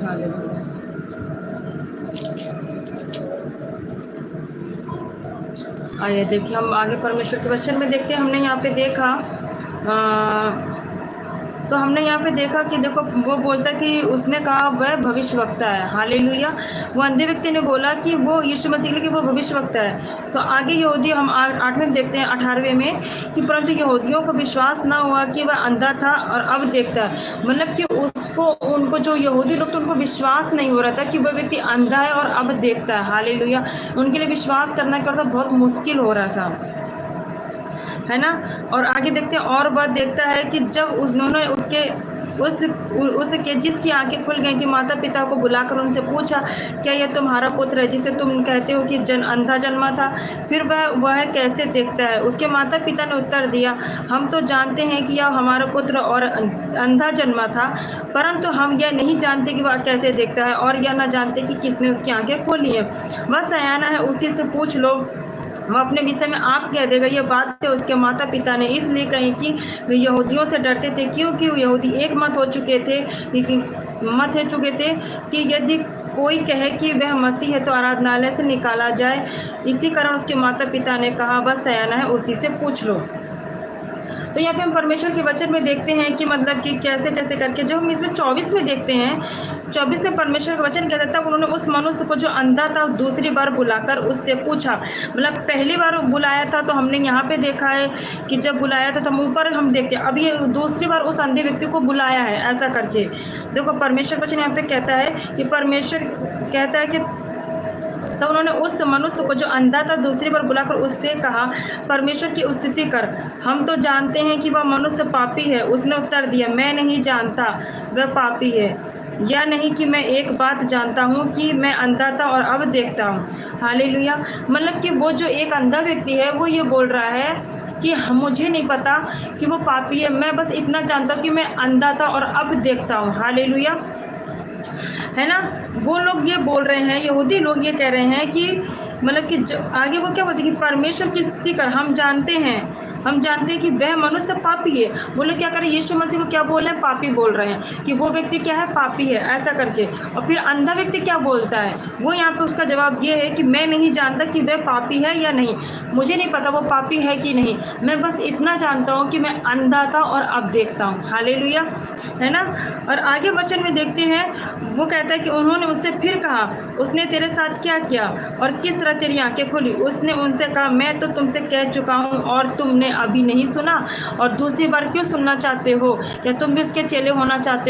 Hallelujah. आइए देखिए, हम आगे परमेश्वर के वचन में देखते हैं। हमने यहाँ पे देखा तो हमने यहाँ पे देखा कि देखो, वो बोलता कि उसने कहा वह भविष्यवक्ता है। हालेलुया। वो अंधे व्यक्ति ने बोला कि वो यीशु मसीह के लिए कि वो भविष्यवक्ता है। तो आगे यहूदी, हम 8वें में देखते हैं 18वें में कि परंतु यहूदियों को विश्वास ना हुआ कि वह अंधा था और अब देखता है। मतलब कि उनको जो यहूदी लोग, तो उनको विश्वास नहीं हो रहा था कि वह व्यक्ति अंधा है और अब देखता है। हालेलुया। उनके लिए विश्वास करना क्या बहुत मुश्किल हो रहा था, है ना। और आगे देखते हैं, और वह देखता है कि जब उन्होंने उसके जिसकी आंखें खुल गई थी, माता पिता को बुलाकर उनसे पूछा, क्या यह तुम्हारा पुत्र है जिसे तुम कहते हो कि अंधा जन्मा था? फिर वह कैसे देखता है? उसके माता पिता ने उत्तर दिया, हम तो जानते हैं कि यह हमारा पुत्र और अंधा जन्मा था, परंतु हम यह नहीं जानते कि वह कैसे देखता है, और यह न जानते कि किसने उसकी आंखें खोली है। वह सयाना है, उसी से पूछ लो, वह अपने विषय में आप कह देगा। यह बात उसके माता पिता ने इसलिए कही कि वे यहूदियों से डरते थे, क्योंकि यहूदी एक मत हो चुके थे कि यदि कोई कहे कि वह मसीह है तो आराधनालय से निकाला जाए। इसी कारण उसके माता पिता ने कहा, वह सयाना है, उसी से पूछ लो। तो यहाँ पे हम परमेश्वर के वचन में देखते हैं कि मतलब कि कैसे कैसे करके, जब हम इसमें 24 में देखते हैं, 24 में परमेश्वर का वचन कहता था, उन्होंने उस मनुष्य को जो अंधा था दूसरी बार बुलाकर उससे पूछा। मतलब पहली बार बुलाया था तो हमने यहाँ पे देखा है कि जब बुलाया था तो हम ऊपर हम देखते हैं, अब ये दूसरी बार उस अंधे व्यक्ति को बुलाया है, ऐसा करके देखो परमेश्वर वचन यहाँ पे कहता है कि परमेश्वर कहता है कि तो उन्होंने उस मनुष्य को जो अंधा था दूसरी बार बुलाकर उससे कहा, परमेश्वर की स्तुति कर, हम तो जानते हैं कि वह मनुष्य पापी है। उसने उत्तर दिया, मैं नहीं जानता वह पापी है, या नहीं कि मैं एक बात जानता हूँ कि मैं अंधा था और अब देखता हूँ। हालेलुया। मतलब कि वो जो एक अंधा व्यक्ति है वो ये बोल रहा है कि मुझे नहीं पता कि वो पापी है, मैं बस इतना जानता हूँ कि मैं अंधा था और अब देखता हूँ। हालेलुया, है ना। वो लोग ये बोल रहे हैं, यहूदी लोग ये कह रहे हैं कि मतलब कि आगे वो क्या बोलते हैं कि परमेश्वर की स्तुति कर, हम जानते हैं कि वह मनुष्य पापी है। वो लोग क्या करें, यीशु मसीह को क्या बोल रहे हैं, पापी बोल रहे हैं कि वो व्यक्ति क्या है, पापी है, ऐसा करके। और फिर अंधा व्यक्ति क्या बोलता है, वो यहाँ पे उसका जवाब ये है कि मैं नहीं जानता कि वह पापी है या नहीं, मुझे नहीं पता वो पापी है कि नहीं, मैं बस इतना जानता हूँ कि मैं अंधा था और अब देखता हूँ। हालेलुया, है ना। और आगे वचन में देखते हैं, वो कहता है कि उन्होंने उससे फिर कहा, उसने तेरे साथ क्या किया और किस तरह तेरी आंखें खोली? उसने उनसे कहा, मैं तो तुमसे कह चुका हूँ और तुमने अभी नहीं सुना, और दूसरी बार क्यों सुनना चाहते हो? क्या तुम भी उसके चेले होना चाहते हो?